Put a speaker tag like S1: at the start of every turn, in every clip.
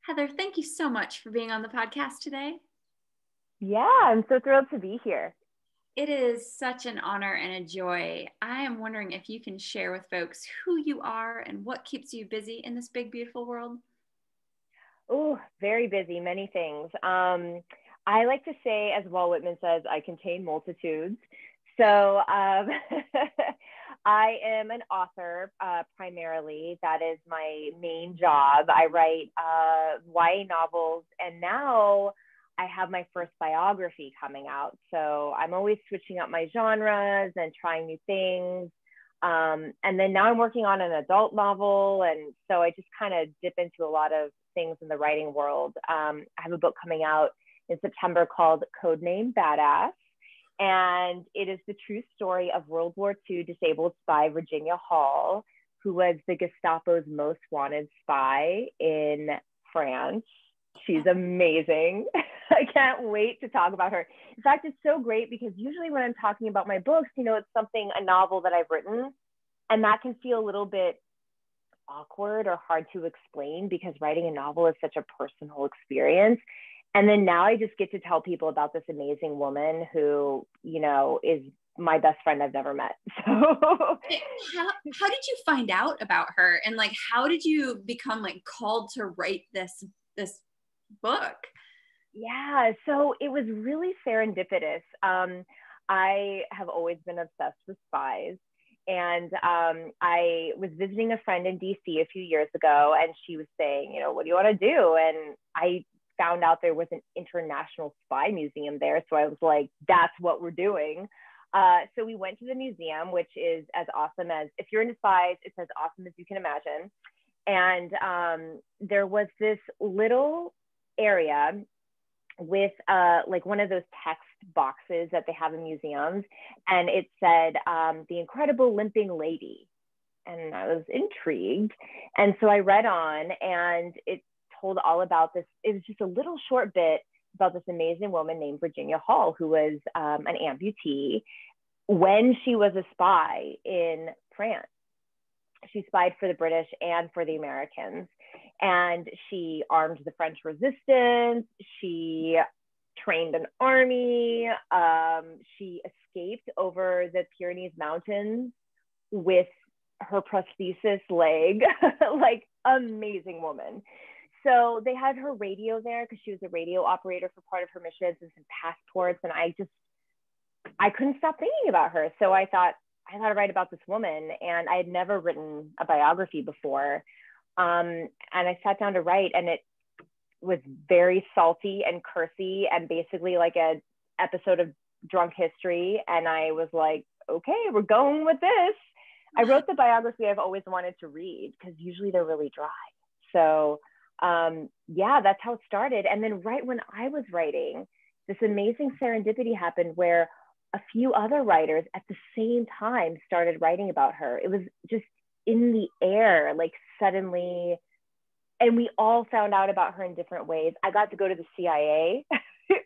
S1: Heather, thank you so much for being on the podcast today.
S2: Yeah, I'm so thrilled to be here.
S1: It is such an honor and a joy. I am wondering if you can share with folks who you are and what keeps you busy in this big, beautiful world.
S2: Oh, very busy, many things. I like to say, as Walt Whitman says, I contain multitudes. So I am an author primarily. That is my main job. I write YA novels, and now I have my first biography coming out. So I'm always switching up my genres and trying new things. And then now I'm working on an adult novel. And so I just kind of dip into a lot of things in the writing world. I have a book coming out in September called Codename Badass. And it is the true story of World War II disabled spy Virginia Hall, who was the Gestapo's most wanted spy in France. She's amazing. I can't wait to talk about her. In fact, it's so great because usually when I'm talking about my books, it's a novel that I've written, and that can feel a little bit awkward or hard to explain because writing a novel is such a personal experience. And then now I just get to tell people about this amazing woman who, is my best friend I've never met. So
S1: how did you find out about her? And how did you become called to write this book?
S2: Yeah, so it was really serendipitous. I have always been obsessed with spies. And I was visiting a friend in DC a few years ago, and she was saying, what do you want to do? And I found out there was an international spy museum there. So I was like, that's what we're doing. So we went to the museum, which is as awesome as, if you're into spies, it's as awesome as you can imagine. And there was this little area with one of those text boxes that they have in museums, and it said the incredible limping lady, and I was intrigued, and so I read on, and it told all about this. It was just a little short bit about this amazing woman named Virginia Hall, who was an amputee when she was a spy in France. She spied for the British and for the Americans. And she armed the French resistance. She trained an army. She escaped over the Pyrenees Mountains with her prosthesis leg. Amazing woman. So they had her radio there because she was a radio operator for part of her missions and some passports. And I couldn't stop thinking about her. So I thought I'd write about this woman, and I had never written a biography before. And I sat down to write, and it was very salty and cursy and basically like an episode of Drunk History. And I was like, okay, we're going with this. I wrote the biography I've always wanted to read because usually they're really dry. So yeah, that's how it started. And then right when I was writing, this amazing serendipity happened where a few other writers at the same time started writing about her. It was just in the air, suddenly, and we all found out about her in different ways. I got to go to the CIA. It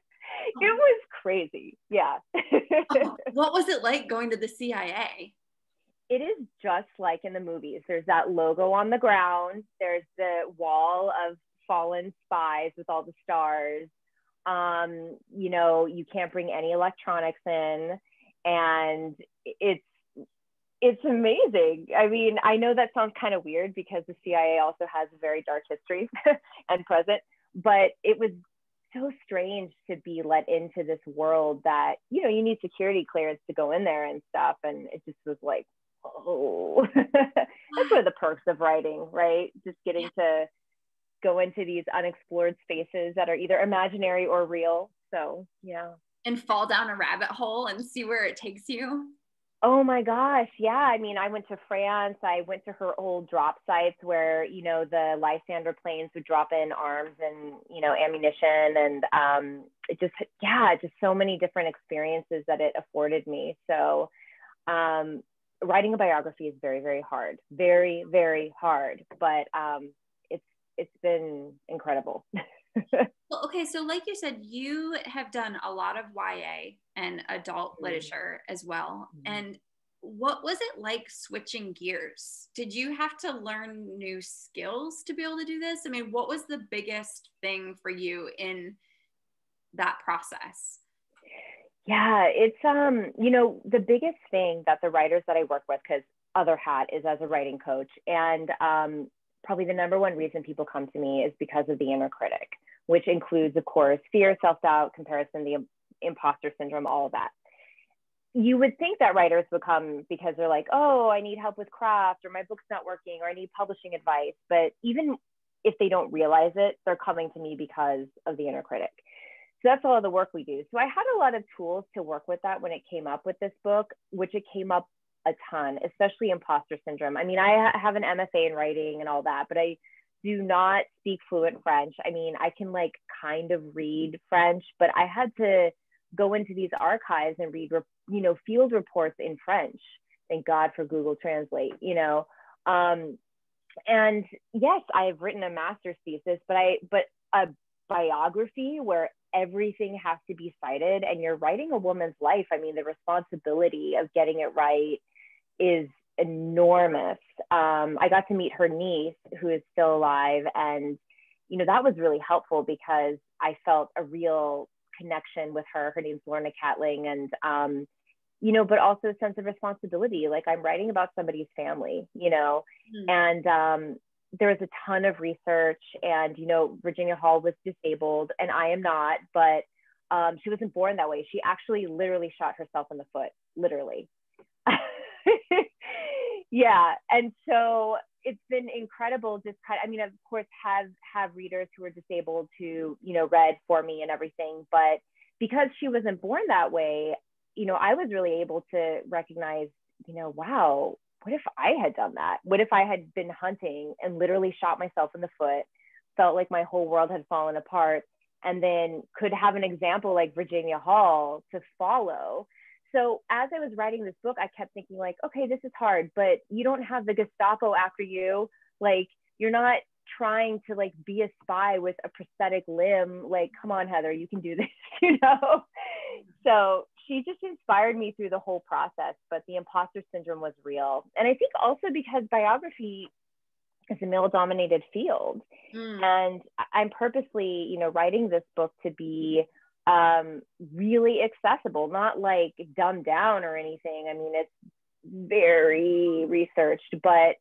S2: was crazy. Yeah.
S1: What was it like going to the CIA?
S2: It is just like in the movies. There's that logo on the ground. There's the wall of fallen spies with all the stars. You can't bring any electronics in, and it's amazing. I mean, I know that sounds kind of weird because the CIA also has a very dark history and present, but it was so strange to be let into this world that, you need security clearance to go in there and stuff. And it just was like, oh, that's one of the perks of writing, right? Just getting to go into these unexplored spaces that are either imaginary or real. So yeah.
S1: And fall down a rabbit hole and see where it takes you.
S2: Oh my gosh. Yeah. I mean, I went to France. I went to her old drop sites where, the Lysander planes would drop in arms and, ammunition. And it just so many different experiences that it afforded me. So writing a biography is very, very hard. Very, very hard. But it's been incredible.
S1: Well, okay, so like you said, you have done a lot of YA and adult literature as well. And what was it like switching gears? Did you have to learn new skills to be able to do this? I mean, what was the biggest thing for you in that process?
S2: Yeah, it's the biggest thing that the writers that I work with, because other hat is as a writing coach, and probably the number one reason people come to me is because of the inner critic, which includes, of course, fear, self-doubt, comparison, the imposter syndrome, all of that. You would think that writers would come because they're like, oh, I need help with craft, or my book's not working, or I need publishing advice. But even if they don't realize it, they're coming to me because of the inner critic. So that's all of the work we do. So I had a lot of tools to work with that when it came up with this book, which it came up a ton, especially imposter syndrome. I mean, I have an MFA in writing and all that, but I do not speak fluent French. I mean, I can like kind of read French, but I had to go into these archives and read, field reports in French. Thank God for Google Translate, and yes, I've written a master's thesis, but a biography where everything has to be cited and you're writing a woman's life. I mean, the responsibility of getting it right is enormous. I got to meet her niece, who is still alive, and that was really helpful because I felt a real connection with her. Her name's Lorna Catling, and but also a sense of responsibility. Like, I'm writing about somebody's family, and there was a ton of research, and Virginia Hall was disabled and I am not, but she wasn't born that way. She actually literally shot herself in the foot, literally. Yeah. And so it's been incredible, just of course have readers who are disabled who read for me and everything, but because she wasn't born that way, I was really able to recognize, wow, what if I had done that? What if I had been hunting and literally shot myself in the foot, felt like my whole world had fallen apart, and then could have an example like Virginia Hall to follow? So as I was writing this book, I kept thinking like, okay, this is hard, but you don't have the Gestapo after you. Like, you're not trying to like be a spy with a prosthetic limb. Like, come on, Heather, you can do this, So she just inspired me through the whole process, but the imposter syndrome was real. And I think also because biography is a male-dominated field. And I'm purposely, writing this book to be really accessible, not like dumbed down or anything. I mean, it's very researched, but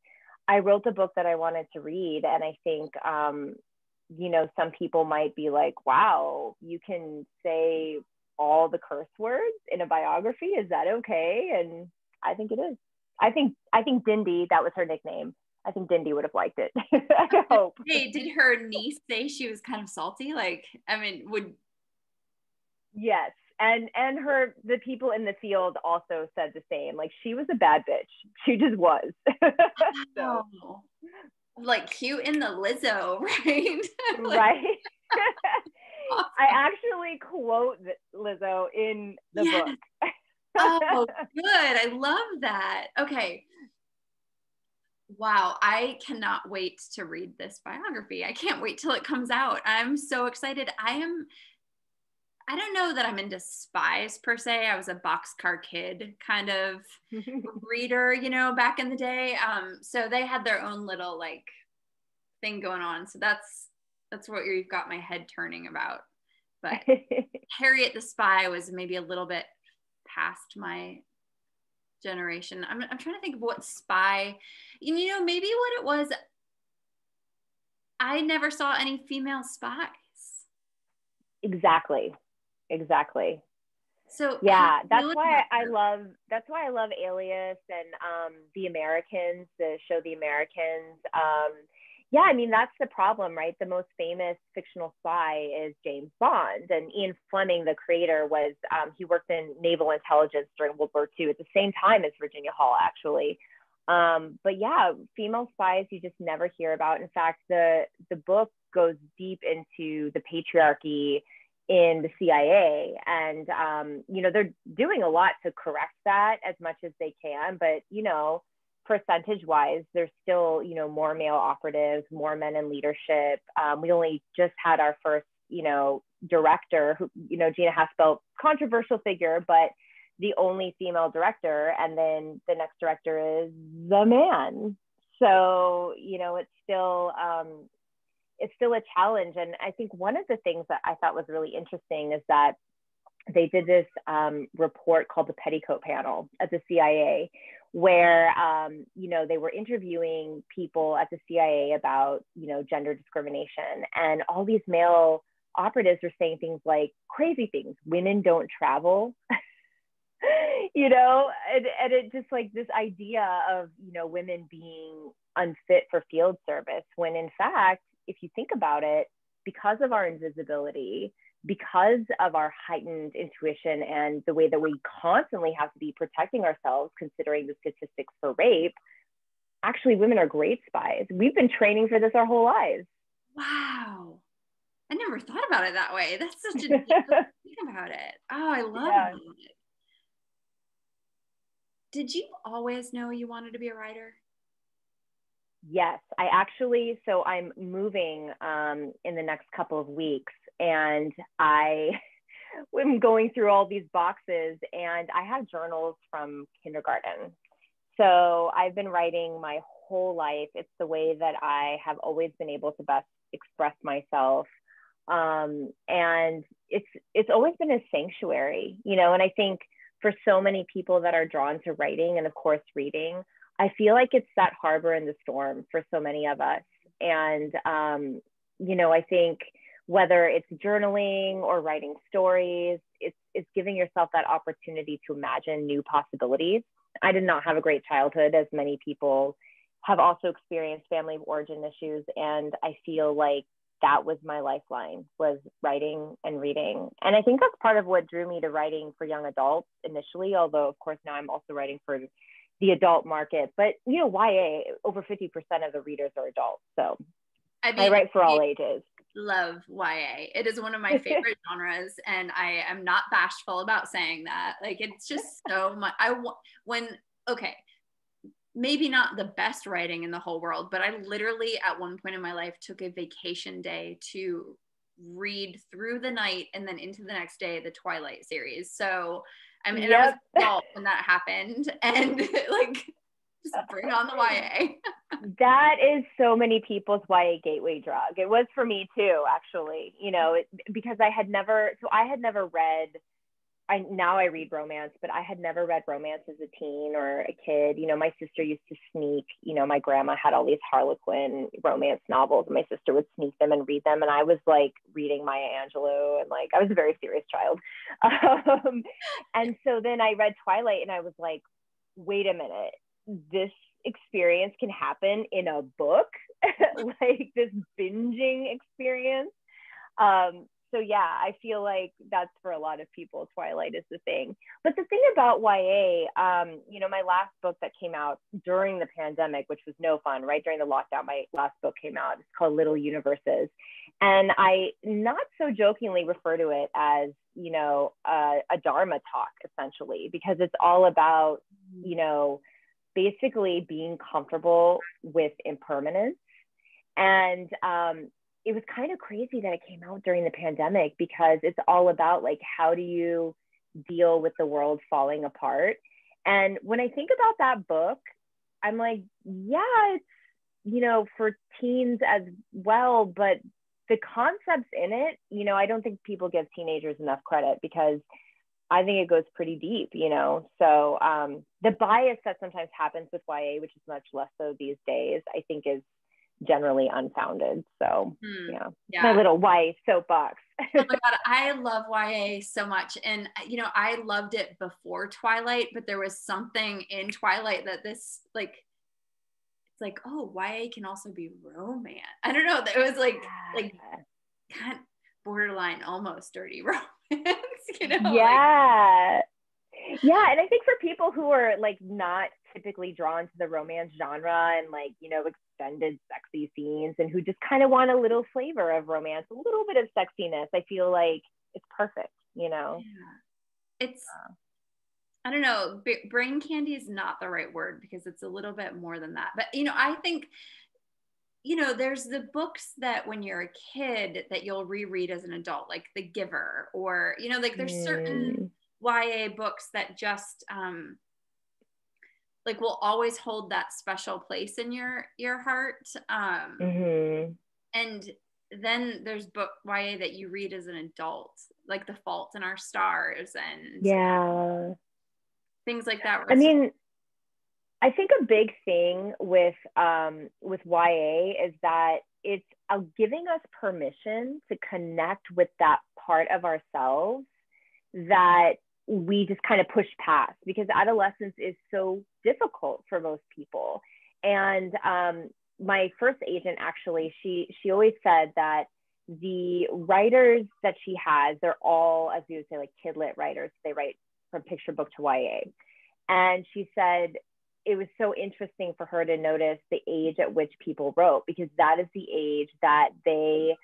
S2: I wrote the book that I wanted to read. And I think, some people might be like, wow, you can say all the curse words in a biography. Is that okay? And I think it is. I think Dindy, that was her nickname. I think Dindy would have liked it. I hope.
S1: Hey, did her niece say she was kind of salty? Like, I mean,
S2: Yes. And the people in the field also said the same. Like, she was a bad bitch. She just was. So.
S1: Oh, like cute in the Lizzo, right?
S2: Right. I actually quote Lizzo in the book.
S1: Oh, good. I love that. Okay. Wow. I cannot wait to read this biography. I can't wait till it comes out. I'm so excited. I don't know that I'm into Spies per se. I was a boxcar kid kind of reader, back in the day. So they had their own little like thing going on. So that's what you've got my head turning about. But Harriet the Spy was maybe a little bit past my generation. I'm trying to think of what spy, maybe what it was. I never saw any female spies.
S2: Exactly.
S1: So
S2: yeah, that's why I love Alias and The Americans, the show The Americans. Yeah, I mean, that's the problem, right? The most famous fictional spy is James Bond, and Ian Fleming, the creator, was he worked in naval intelligence during World War II at the same time as Virginia Hall, actually. But yeah, female spies you just never hear about. In fact, the book goes deep into the patriarchy in the CIA, and they're doing a lot to correct that as much as they can, but percentage wise, there's still more male operatives, more men in leadership. We only just had our first director, who Gina Haspel, controversial figure, but the only female director, and then the next director is the man. So, you know, it's still a challenge. And I think one of the things that I thought was really interesting is that they did this report called the Petticoat Panel at the CIA, where, you know, they were interviewing people at the CIA about, you know, gender discrimination. And all these male operatives were saying things like crazy things. Women don't travel, you know, and it just like this idea of, you know, women being unfit for field service, when in fact, if you think about it, because of our invisibility, because of our heightened intuition and the way that we constantly have to be protecting ourselves, considering the statistics for rape, actually women are great spies. We've been training for this our whole lives.
S1: Wow. I never thought about it that way. That's such a deep way to think about it. Oh, I love it. Did you always know you wanted to be a writer?
S2: Yes, I actually, so I'm moving in the next couple of weeks, and I'm going through all these boxes, and I have journals from kindergarten. So I've been writing my whole life. It's the way that I have always been able to best express myself. And it's always been a sanctuary, you know, and I think for so many people that are drawn to writing and of course reading, I feel like it's that harbor in the storm for so many of us. And, you know, I think whether it's journaling or writing stories, it's giving yourself that opportunity to imagine new possibilities. I did not have a great childhood, as many people have also experienced family of origin issues. And I feel like that was my lifeline, was writing and reading. And I think that's part of what drew me to writing for young adults initially, although of course now I'm also writing for the adult market. But, you know, YA, over 50% of the readers are adults. So I mean, I write for all ages.
S1: Love YA. It is one of my favorite genres, and I am not bashful about saying that. Like, it's just so much. Okay, maybe not the best writing in the whole world, but I literally at one point in my life took a vacation day to read through the night and then into the next day the Twilight series. So I mean, I was an adult when that happened, and like, just bring on the YA.
S2: That is so many people's YA gateway drug. It was for me too, actually, you know, because I had never read, now I read romance, but I had never read romance as a teen or a kid. You know, my sister used to sneak, you know, my grandma had all these Harlequin romance novels, and my sister would sneak them and read them. And I was like reading Maya Angelou, and like, I was a very serious child. And so then I read Twilight, and I was like, wait a minute, this experience can happen in a book, like this binging experience. So yeah, I feel like that's for a lot of people, Twilight is the thing. But the thing about YA, you know, my last book that came out during the pandemic, which was no fun, right during the lockdown, my last book came out. It's called Little Universes. And I not so jokingly refer to it as, you know, a Dharma talk, essentially, because it's all about, you know, basically being comfortable with impermanence. And it was kind of crazy that it came out during the pandemic, because it's all about like, how do you deal with the world falling apart? And when I think about that book, I'm like, yeah, it's, you know, for teens as well, but the concepts in it, you know, I don't think people give teenagers enough credit, because I think it goes pretty deep, you know. So the bias that sometimes happens with YA, which is much less so these days, I think is generally unfounded. So yeah, my little YA soapbox.
S1: Oh my God, I love YA so much. And, you know, I loved it before Twilight, but there was something in Twilight that this, like, it's like, oh, YA can also be romance. I don't know. It was like kind of borderline, almost dirty romance, you know?
S2: Yeah. Yeah. And I think for people who are like not typically drawn to the romance genre and like, you know, extended sexy scenes, and who just kind of want a little flavor of romance, a little bit of sexiness, I feel like it's perfect, you know?
S1: Yeah. It's, I don't know, brain candy is not the right word, because it's a little bit more than that. But, you know, I think, you know, there's the books that when you're a kid that you'll reread as an adult, like The Giver, or, you know, like there's certain YA books that just like will always hold that special place in your heart.
S2: Mm-hmm.
S1: And then there's book YA that you read as an adult, like The Fault in Our Stars and
S2: Yeah.
S1: things like that.
S2: I mean, I think a big thing with YA is that it's giving us permission to connect with that part of ourselves that we just kind of push past, because adolescence is so difficult for most people. And my first agent, actually, she always said that the writers that she has, they're all, as you would say, like kid-lit writers. They write from picture book to YA. And she said it was so interesting for her to notice the age at which people wrote, because that is the age that they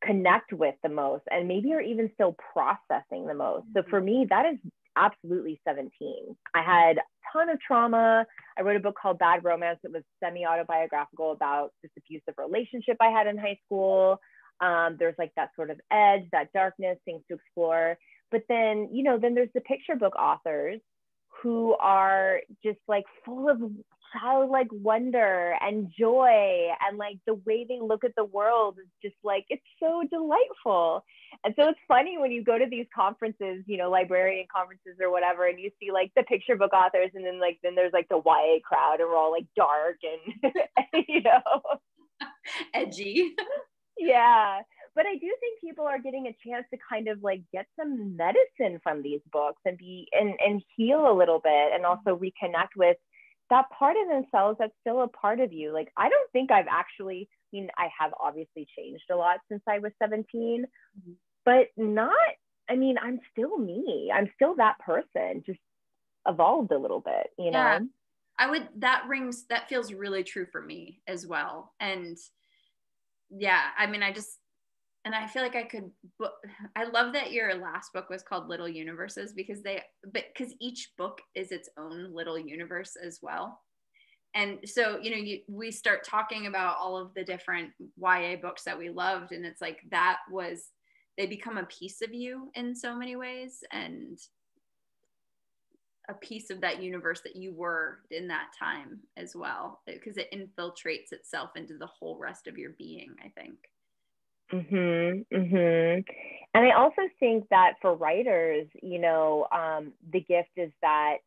S2: connect with the most, and maybe are even still processing the most. So for me, that is absolutely 17. I had a ton of trauma. I wrote a book called Bad Romance. It was semi-autobiographical about this abusive relationship I had in high school. There's like that sort of edge, that darkness, things to explore. But then, you know, then there's the picture book authors who are just like full of childlike wonder and joy, and like the way they look at the world is just like, it's so delightful. And so it's funny when you go to these conferences, you know, librarian conferences or whatever, and you see like the picture book authors, and then there's like the YA crowd, and we're all like dark and you know,
S1: edgy.
S2: Yeah. But I do think people are getting a chance to kind of like get some medicine from these books and and heal a little bit, and also reconnect with that part of themselves that's still a part of you. Like, I don't think I've actually, I mean, I have obviously changed a lot since I was 17, but not, I mean, I'm still me. I'm still that person, just evolved a little bit, you know?
S1: That feels really true for me as well. And yeah, I mean, I feel like I love that your last book was called Little Universes, because each book is its own little universe as well. And so, you know, we start talking about all of the different YA books that we loved, and it's like they become a piece of you in so many ways, and a piece of that universe that you were in that time as well, because it infiltrates itself into the whole rest of your being, I think.
S2: And I also think that for writers, you know, the gift is that,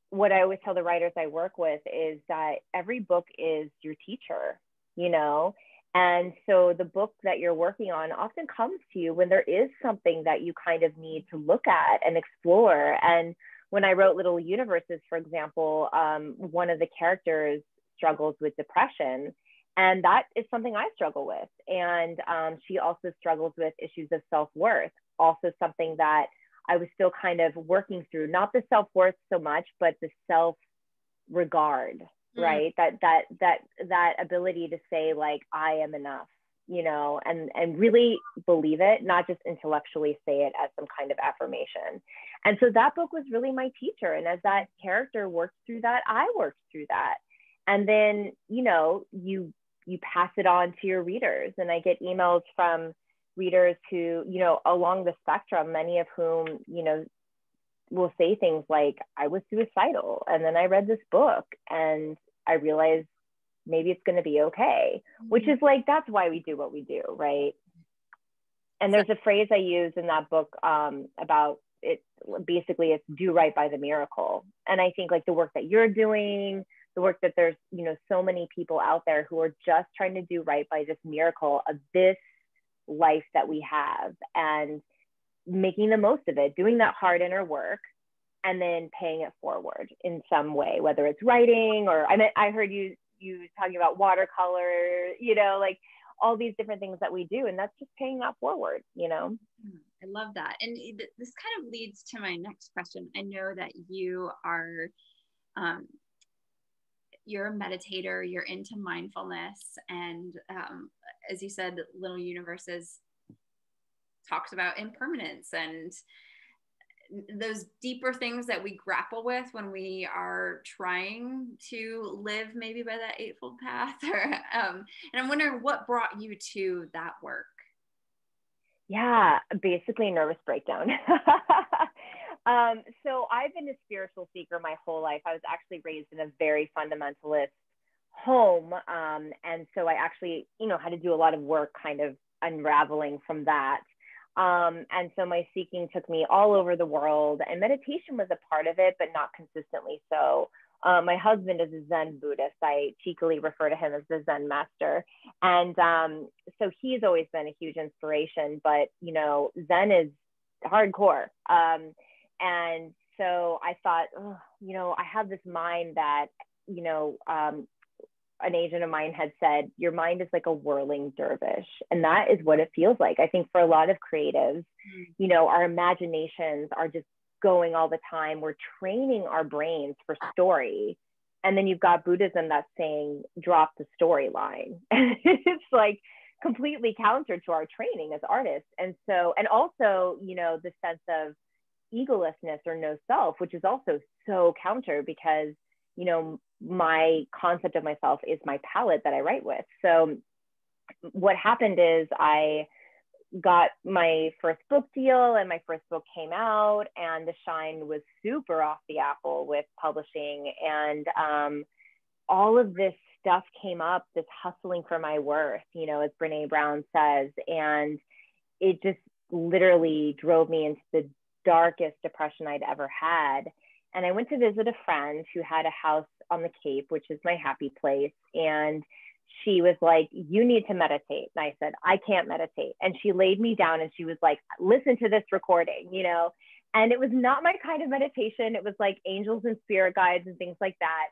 S2: what I always tell the writers I work with is that every book is your teacher, you know? And so the book that you're working on often comes to you when there is something that you kind of need to look at and explore. And when I wrote Little Universes, for example, one of the characters struggles with depression. And that is something I struggle with. And she also struggles with issues of self-worth, also something that I was still kind of working through, not the self-worth so much, but the self-regard, right? That ability to say, like, I am enough, you know, and really believe it, not just intellectually say it as some kind of affirmation. And so that book was really my teacher. And as that character worked through that, I worked through that. And then, you know, you pass it on to your readers. And I get emails from readers who, you know, along the spectrum, many of whom, you know, will say things like, I was suicidal, and then I read this book and I realized maybe it's going to be okay, which is like, that's why we do what we do, right? And there's a phrase I use in that book about it. Basically, it's do right by the miracle. And I think like the work that you're doing, the work that there's, you know, so many people out there who are just trying to do right by this miracle of this life that we have, and making the most of it, doing that hard inner work, and then paying it forward in some way, whether it's writing or, I heard you talking about watercolor, you know, like all these different things that we do, and that's just paying that forward, you know?
S1: I love that. And this kind of leads to my next question. I know that you are, you're a meditator, you're into mindfulness, and as you said, Little Universes talks about impermanence and those deeper things that we grapple with when we are trying to live maybe by that eightfold path. And I'm wondering what brought you to that work.
S2: Yeah, basically nervous breakdown. So I've been a spiritual seeker my whole life. I was actually raised in a very fundamentalist home. And so I actually, had to do a lot of work kind of unraveling from that. And so my seeking took me all over the world, and meditation was a part of it, but not consistently so. My husband is a Zen Buddhist. I cheekily refer to him as the Zen master. And so he's always been a huge inspiration, but, Zen is hardcore. And so I thought, I have this mind that, an agent of mine had said, your mind is like a whirling dervish. And that is what it feels like. I think for a lot of creatives, our imaginations are just going all the time. We're training our brains for story. And then you've got Buddhism that's saying, drop the storyline. And it's like completely counter to our training as artists. And so, and also, the sense of egolessness or no self, which is also so counter because, my concept of myself is my palette that I write with. So what happened is I got my first book deal, and my first book came out, and the shine was super off the apple with publishing. And all of this stuff came up, this hustling for my worth, as Brene Brown says. And it just literally drove me into the darkest depression I'd ever had. And I went to visit a friend who had a house on the Cape, which is my happy place. And she was like, you need to meditate. And I said, I can't meditate. And she laid me down and she was like, listen to this recording, and it was not my kind of meditation. It was like angels and spirit guides and things like that.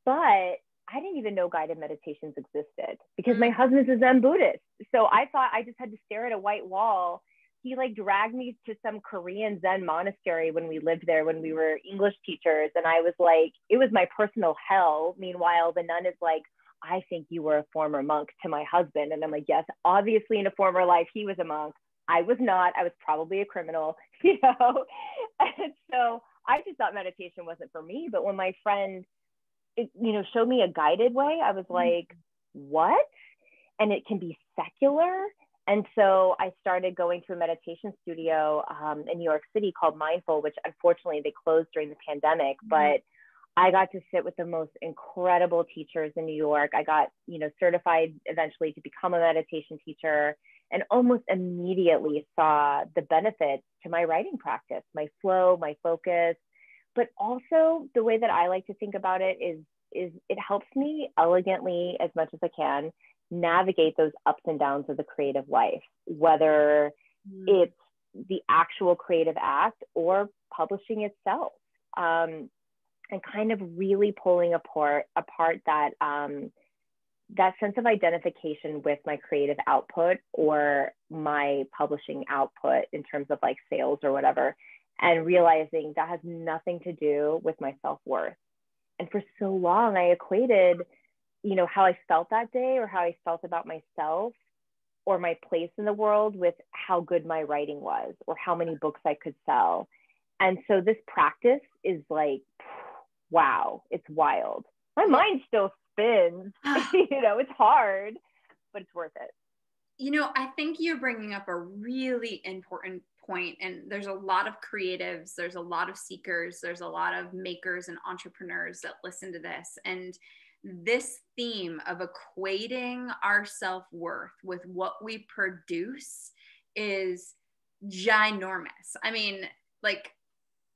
S2: But I didn't even know guided meditations existed because my husband's a Zen Buddhist. So I thought I just had to stare at a white wall. He like dragged me to some Korean Zen monastery when we lived there, when we were English teachers. And I was like, it was my personal hell. Meanwhile, the nun is like, I think you were a former monk to my husband. And I'm like, yes, obviously in a former life, he was a monk. I was not. I was probably a criminal, And so I just thought meditation wasn't for me. But when my friend, showed me a guided way, I was like, what? And it can be secular. And so I started going to a meditation studio in New York City called Mindful, which unfortunately they closed during the pandemic. But I got to sit with the most incredible teachers in New York. I got, certified eventually to become a meditation teacher, and almost immediately saw the benefits to my writing practice, my flow, my focus. But also the way that I like to think about it is it helps me elegantly, as much as I can, navigate those ups and downs of the creative life, whether it's the actual creative act or publishing itself, and kind of really pulling apart that that sense of identification with my creative output or my publishing output in terms of like sales or whatever, and realizing that has nothing to do with my self-worth. And for so long I equated how I felt that day or how I felt about myself or my place in the world with how good my writing was or how many books I could sell. And so this practice is like, wow, it's wild. My mind still spins, it's hard, but it's worth it.
S1: I think you're bringing up a really important point, and there's a lot of creatives, there's a lot of seekers, there's a lot of makers and entrepreneurs that listen to this. And this theme of equating our self-worth with what we produce is ginormous. I mean, like,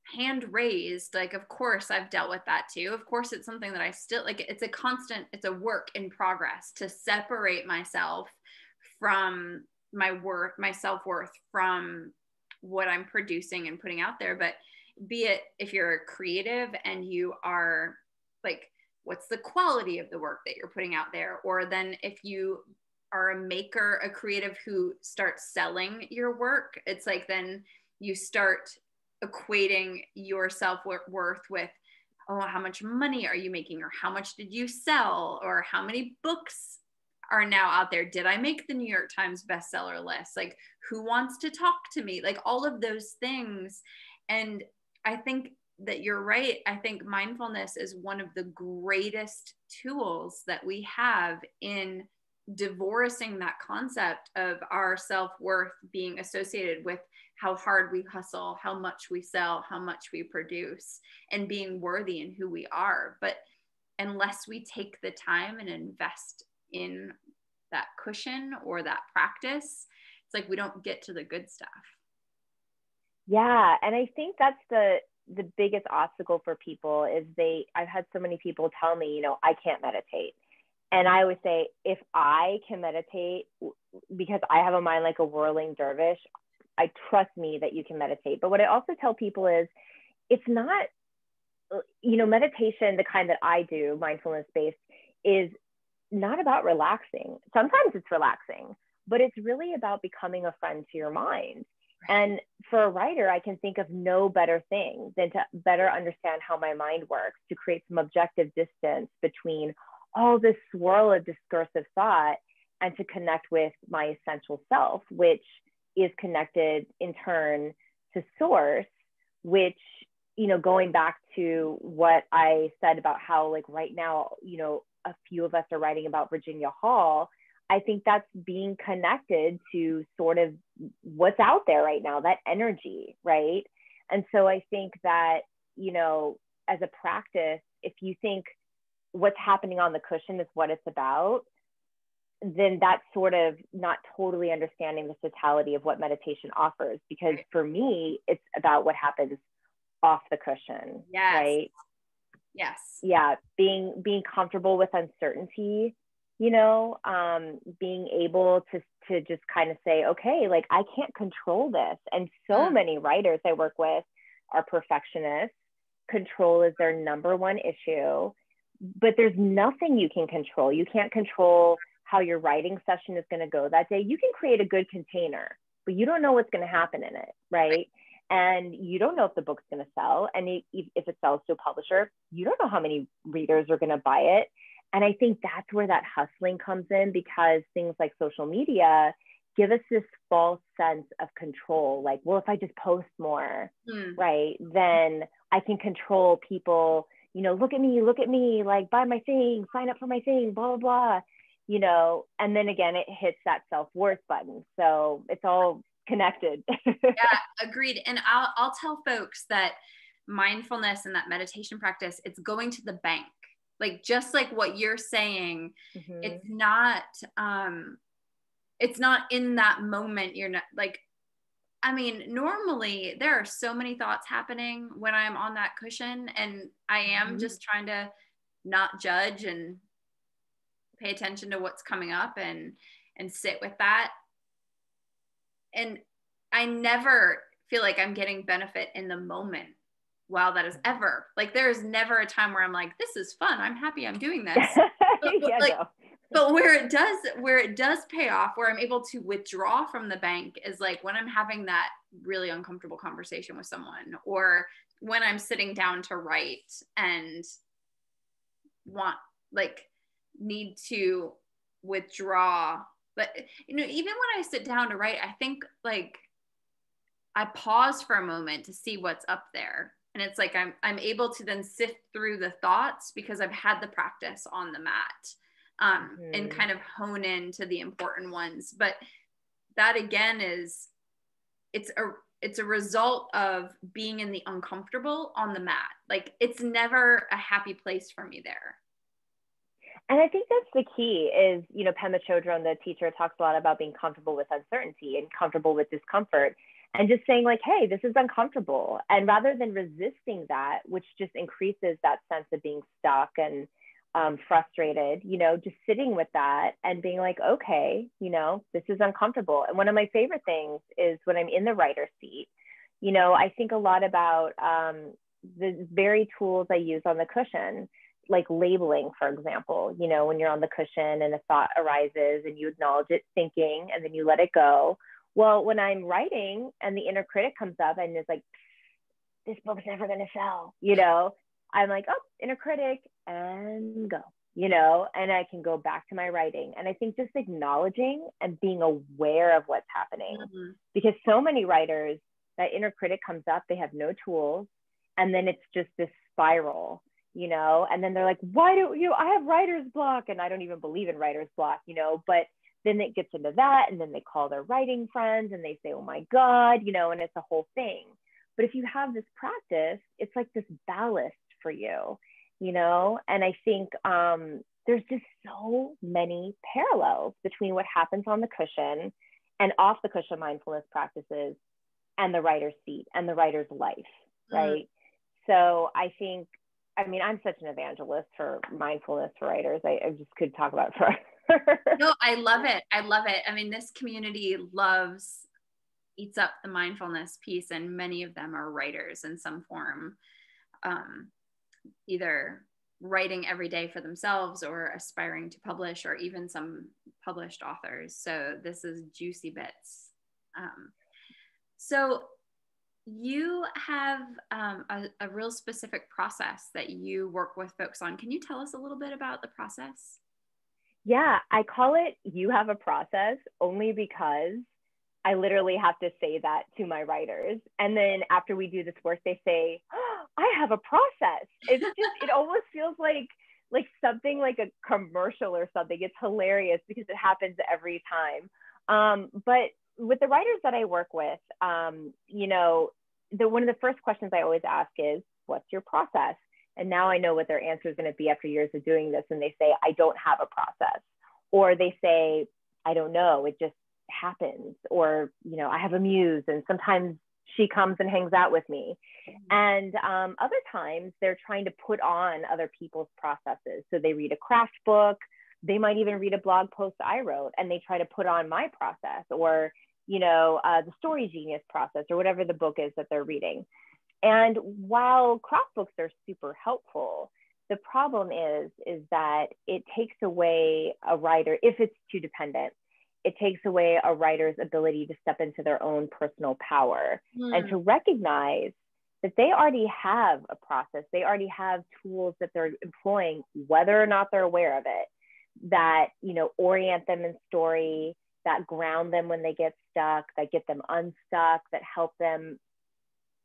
S1: hand raised, like, of course I've dealt with that too. Of course it's something that I still like. It's a constant, it's a work in progress to separate myself from my worth, my self-worth, from what I'm producing and putting out there. But be it if you're a creative and you are like, what's the quality of the work that you're putting out there? Or then if you are a maker, a creative who starts selling your work, it's like, then you start equating your self-worth with, oh, how much money are you making? Or how much did you sell? Or how many books are now out there? Did I make the New York Times bestseller list? Like, who wants to talk to me? Like, all of those things. And I think that you're right. I think mindfulness is one of the greatest tools that we have in divorcing that concept of our self-worth being associated with how hard we hustle, how much we sell, how much we produce, and being worthy in who we are. But unless we take the time and invest in that cushion or that practice, it's like we don't get to the good stuff.
S2: Yeah. And I think that's the biggest obstacle for people is I've had so many people tell me, I can't meditate. And I always say, if I can meditate, because I have a mind like a whirling dervish, I trust me that you can meditate. But what I also tell people is, it's not, meditation, the kind that I do, mindfulness based, is not about relaxing. Sometimes it's relaxing, but it's really about becoming a friend to your mind. And for a writer, I can think of no better thing than to better understand how my mind works, to create some objective distance between all this swirl of discursive thought and to connect with my essential self, which is connected in turn to source, which, going back to what I said about how, like, right now, a few of us are writing about Virginia Hall. I think that's being connected to sort of what's out there right now, that energy, right? And so I think that, as a practice, if you think what's happening on the cushion is what it's about, then that's sort of not totally understanding the totality of what meditation offers. Because for me, it's about what happens off the cushion,
S1: yes.
S2: Right?
S1: Yes.
S2: Yeah, being comfortable with uncertainty, being able to just kind of say, okay, like, I can't control this. And so many writers I work with are perfectionists. Control is their number one issue, but there's nothing you can control. You can't control how your writing session is going to go that day. You can create a good container, but you don't know what's going to happen in it, right? And you don't know if the book's going to sell. And if it sells to a publisher, you don't know how many readers are going to buy it. And I think that's where that hustling comes in, because things like social media give us this false sense of control. Like, well, if I just post more, right, then I can control people, look at me, like, buy my thing, sign up for my thing, blah, blah, blah, and then again, it hits that self-worth button. So it's all connected.
S1: Yeah, agreed. And I'll tell folks that mindfulness and that meditation practice, it's going to the bank. Like, just like what you're saying, it's not in that moment. You're not like, I mean, normally there are so many thoughts happening when I'm on that cushion, and I am just trying to not judge and pay attention to what's coming up and sit with that. And I never feel like I'm getting benefit in the moment. Wow, that is ever. Like, there is never a time where I'm like, this is fun, I'm happy I'm doing this. But where it does pay off, where I'm able to withdraw from the bank, is like when I'm having that really uncomfortable conversation with someone, or when I'm sitting down to write and need to withdraw. But even when I sit down to write, I think, like, I pause for a moment to see what's up there. And it's like I'm able to then sift through the thoughts because I've had the practice on the mat, and kind of hone in to the important ones. But that, again, it's a result of being in the uncomfortable on the mat. Like, it's never a happy place for me there.
S2: And I think that's the key is, Pema Chodron, the teacher, talks a lot about being comfortable with uncertainty and comfortable with discomfort, and just saying, like, hey, this is uncomfortable. And rather than resisting that, which just increases that sense of being stuck and frustrated, just sitting with that and being like, okay, this is uncomfortable. And one of my favorite things is when I'm in the writer's seat, I think a lot about the very tools I use on the cushion, like labeling, for example, when you're on the cushion and a thought arises and you acknowledge it thinking and then you let it go. Well, when I'm writing and the inner critic comes up and is like, this book's never going to sell, I'm like, oh, inner critic, and go, and I can go back to my writing. And I think just acknowledging and being aware of what's happening, because so many writers, that inner critic comes up, they have no tools. And then it's just this spiral, and then they're like, why do I have writer's block? And I don't even believe in writer's block, but then it gets into that, and then they call their writing friends and they say, oh my God, you know, and it's a whole thing. But if you have this practice, it's like this ballast for you, you know? And I think there's just so many parallels between what happens on the cushion and off the cushion mindfulness practices and the writer's seat and the writer's life, right? So I think, I mean, I'm such an evangelist for mindfulness for writers. I just could talk about it forever.
S1: No, I love it. I love it. I mean, this community eats up the mindfulness piece, and many of them are writers in some form, either writing every day for themselves or aspiring to publish, or even some published authors. So this is juicy bits. So you have a real specific process that you work with folks on. Can you tell us a little bit about the process?
S2: Yeah, I call it "you have a process" only because I literally have to say that to my writers. And then after we do this work, they say, oh, I have a process. It's just, it almost feels like something like a commercial or something. It's hilarious because it happens every time. But with the writers that I work with, you know, one of the first questions I always ask is, what's your process? And now I know what their answer is going to be after years of doing this. And they say, I don't have a process. Or they say, I don't know, it just happens. Or, you know, I have a muse and sometimes she comes and hangs out with me. And other times they're trying to put on other people's processes. So they read a craft book, they might even read a blog post I wrote and they try to put on my process, or, you know, the Story Genius process, or whatever the book is that they're reading. And while craft books are super helpful, the problem is that it takes away a writer, if it's too dependent, it takes away a writer's ability to step into their own personal power and to recognize that they already have a process. They already have tools that they're employing, whether or not they're aware of it, that, you know, orient them in story, that ground them when they get stuck, that get them unstuck, that help them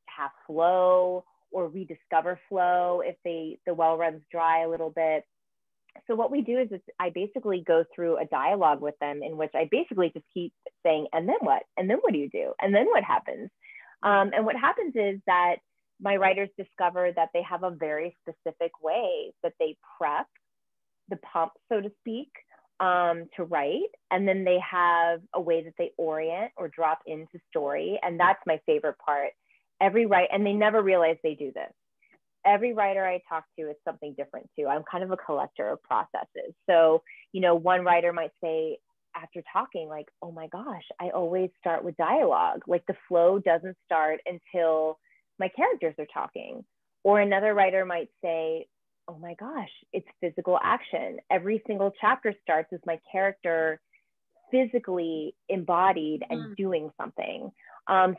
S2: have flow or rediscover flow if the well runs dry a little bit. So what we do is I basically go through a dialogue with them in which I basically just keep saying, and then what? And then what do you do? And then what happens? And what happens is that my writers discover that they have a very specific way that they prep the pump, so to speak, to write. And then they have a way that they orient or drop into story. And that's my favorite part. And they never realize they do this. Every writer I talk to is something different too. I'm kind of a collector of processes. So, you know, one writer might say after talking, like, oh my gosh, I always start with dialogue. Like the flow doesn't start until my characters are talking. Or another writer might say, oh my gosh, it's physical action. Every single chapter starts with my character physically embodied and doing something.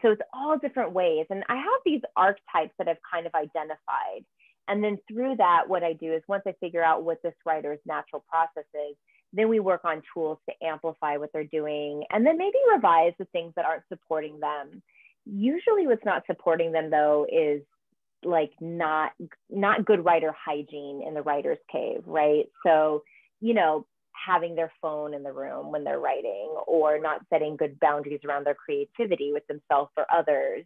S2: So it's all different ways. And I have these archetypes that I've kind of identified. And then through that, what I do is once I figure out what this writer's natural process is, then we work on tools to amplify what they're doing and then maybe revise the things that aren't supporting them. Usually what's not supporting them though is like not good writer hygiene in the writer's cave, right? So, you know, having their phone in the room when they're writing, or not setting good boundaries around their creativity with themselves or others,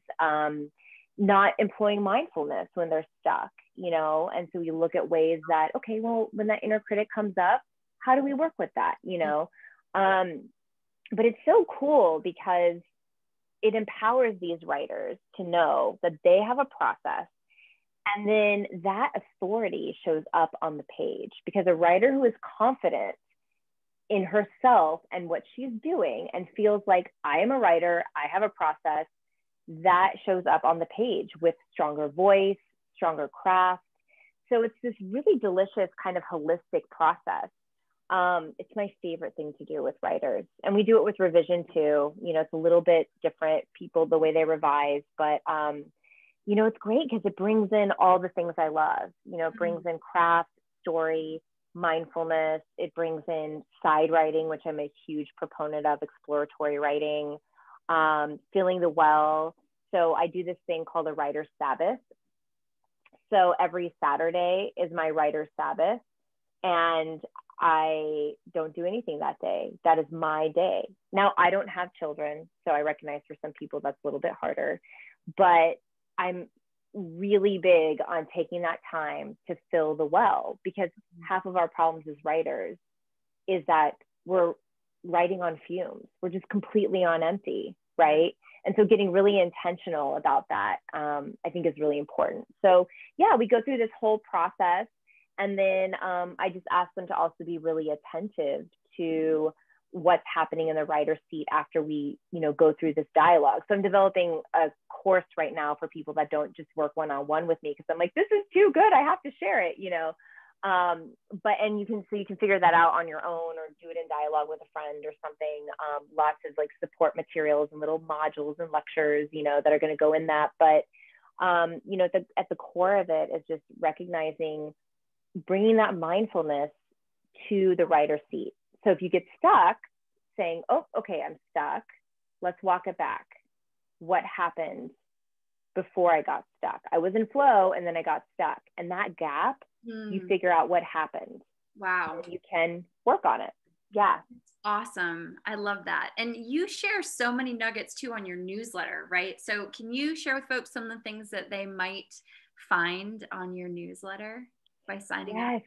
S2: not employing mindfulness when they're stuck, you know? And so we look at ways that, okay, well, when that inner critic comes up, how do we work with that, you know? But it's so cool because it empowers these writers to know that they have a process. And then that authority shows up on the page, because a writer who is confident in herself and what she's doing and feels like, I am a writer, I have a process, that shows up on the page with stronger voice, stronger craft. So it's this really delicious kind of holistic process. It's my favorite thing to do with writers. And we do it with revision too. You know, it's a little bit different, people, the way they revise, but you know, it's great because it brings in all the things I love. You know, it brings in craft, story, mindfulness. It brings in side writing, which I'm a huge proponent of, exploratory writing, filling the well. So I do this thing called a writer's Sabbath. So every Saturday is my writer's Sabbath. And I don't do anything that day. That is my day. Now, I don't have children, so I recognize for some people that's a little bit harder, but I'm really big on taking that time to fill the well, because half of our problems as writers is that we're writing on fumes. We're just completely on empty, right? And so getting really intentional about that, I think is really important. So yeah, we go through this whole process. And then I just ask them to also be really attentive to what's happening in the writer's seat after we, go through this dialogue. So I'm developing a course right now for people that don't just work one-on-one with me, because I'm like, this is too good, I have to share it, and you can figure that out on your own, or do it in dialogue with a friend or something. Lots of like support materials and little modules and lectures, that are going to go in that. But at the core of it is just recognizing, bringing that mindfulness to the writer's seat. So if you get stuck, saying, oh, okay, I'm stuck, let's walk it back. What happened before I got stuck? I was in flow and then I got stuck. And that gap, you figure out what happened.
S1: Wow.
S2: And you can work on it. Yeah.
S1: Awesome. I love that. And you share so many nuggets too on your newsletter, right? So can you share with folks some of the things that they might find on your newsletter by signing up?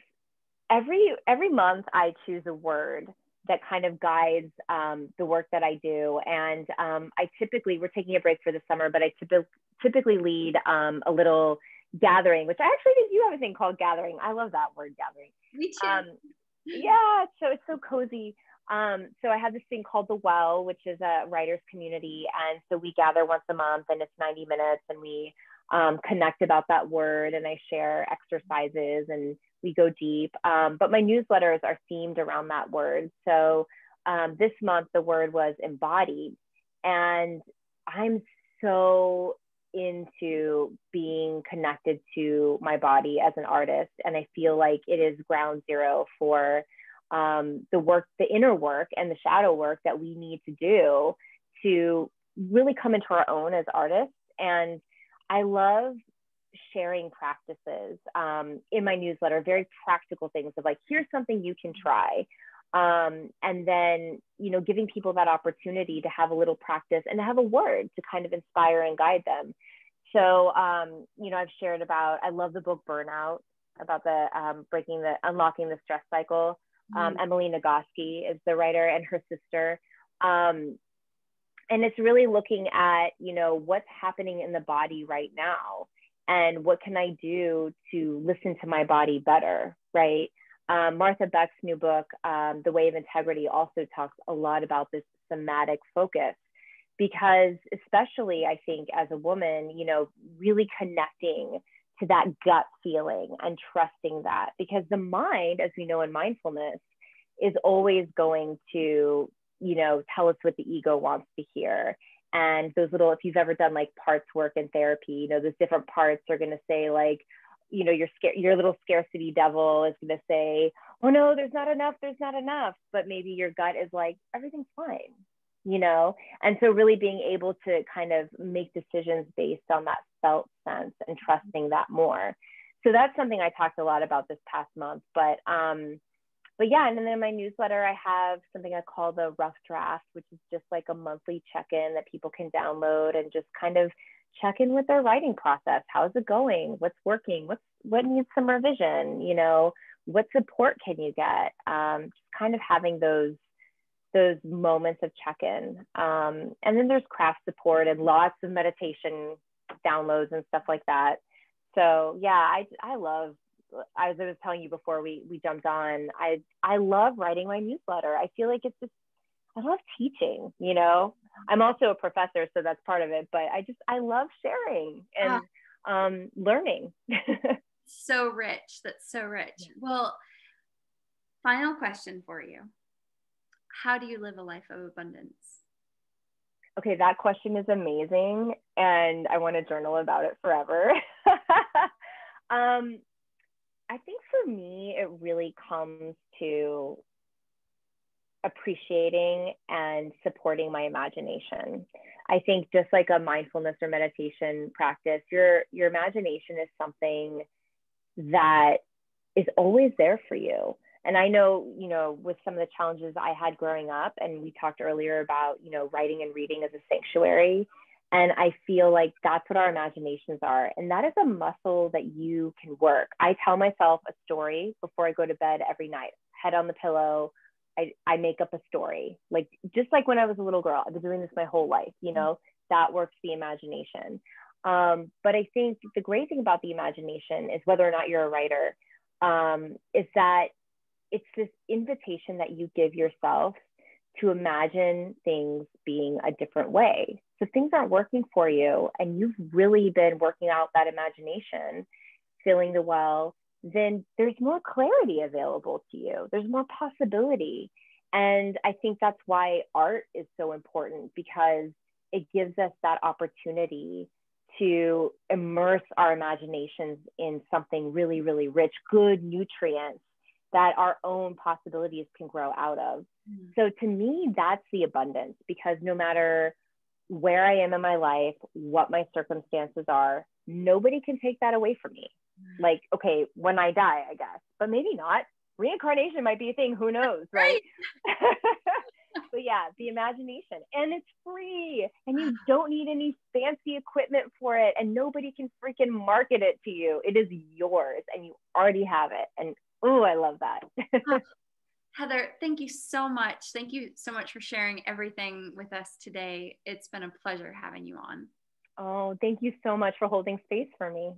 S2: Every month I choose a word that kind of guides the work that I do. And we're taking a break for the summer, but I typically lead a little gathering, which I actually think you have a thing called gathering. I love that word, gathering.
S1: Me too.
S2: Yeah, so it's so cozy. So I have this thing called The Well, which is a writer's community. And so we gather once a month, and it's 90 minutes, and we connect about that word, and I share exercises and we go deep. But my newsletters are themed around that word. So this month, the word was embodied. And I'm so into being connected to my body as an artist. And I feel like it is ground zero for the work, the inner work and the shadow work that we need to do to really come into our own as artists. And I love sharing practices in my newsletter, very practical things of like, here's something you can try. And then, giving people that opportunity to have a little practice and to have a word to kind of inspire and guide them. So, I've shared about, I love the book Burnout, about the unlocking the stress cycle. Emily Nagoski is the writer, and her sister. And it's really looking at, what's happening in the body right now, and what can I do to listen to my body better, right? Martha Beck's new book, The Way of Integrity, also talks a lot about this somatic focus, because especially I think as a woman, really connecting to that gut feeling and trusting that, because the mind, as we know in mindfulness, is always going to, tell us what the ego wants to hear. And those little, if you've ever done like parts work in therapy, those different parts are going to say like, your little scarcity devil is going to say, oh no, there's not enough. But maybe your gut is like, everything's fine, And so really being able to kind of make decisions based on that felt sense and trusting that more. So that's something I talked a lot about this past month, but yeah, and then in my newsletter, I have something I call the rough draft, which is just like a monthly check-in that people can download and just kind of check in with their writing process. How's it going? What's working? What needs some revision? What support can you get? Just kind of having those moments of check-in. And then there's craft support and lots of meditation downloads and stuff like that. So yeah, I love, as I was telling you before we jumped on, I love writing my newsletter. I feel like it's just, I love teaching, I'm also a professor, so that's part of it, but I love sharing and learning.
S1: So rich. That's so rich. Well, final question for you. How do you live a life of abundance?
S2: Okay, that question is amazing, and I want to journal about it forever. I think for me, it really comes to appreciating and supporting my imagination. I think just like a mindfulness or meditation practice, your imagination is something that is always there for you. And I know, you know, with some of the challenges I had growing up, and we talked earlier about, you know, writing and reading as a sanctuary. And I feel like that's what our imaginations are. And that is a muscle that you can work. I tell myself a story before I go to bed every night, head on the pillow. I make up a story, like just like when I was a little girl. I've been doing this my whole life, you know, that works the imagination. But I think the great thing about the imagination is whether or not you're a writer, is that it's this invitation that you give yourself to imagine things being a different way. So if things aren't working for you and you've really been working out that imagination, feeling the well, then there's more clarity available to you. There's more possibility. And I think that's why art is so important, because it gives us that opportunity to immerse our imaginations in something really, really rich, good nutrients that our own possibilities can grow out of. So to me, that's the abundance, because no matter where I am in my life, what my circumstances are, nobody can take that away from me. Like, okay, when I die, I guess, but maybe not. Reincarnation might be a thing, who knows, right? But yeah, the imagination, and it's free, and you don't need any fancy equipment for it, and nobody can freaking market it to you. It is yours, and you already have it. And oh, I love that.
S1: Heather, thank you so much. Thank you so much for sharing everything with us today. It's been a pleasure having you on.
S2: Oh, thank you so much for holding space for me.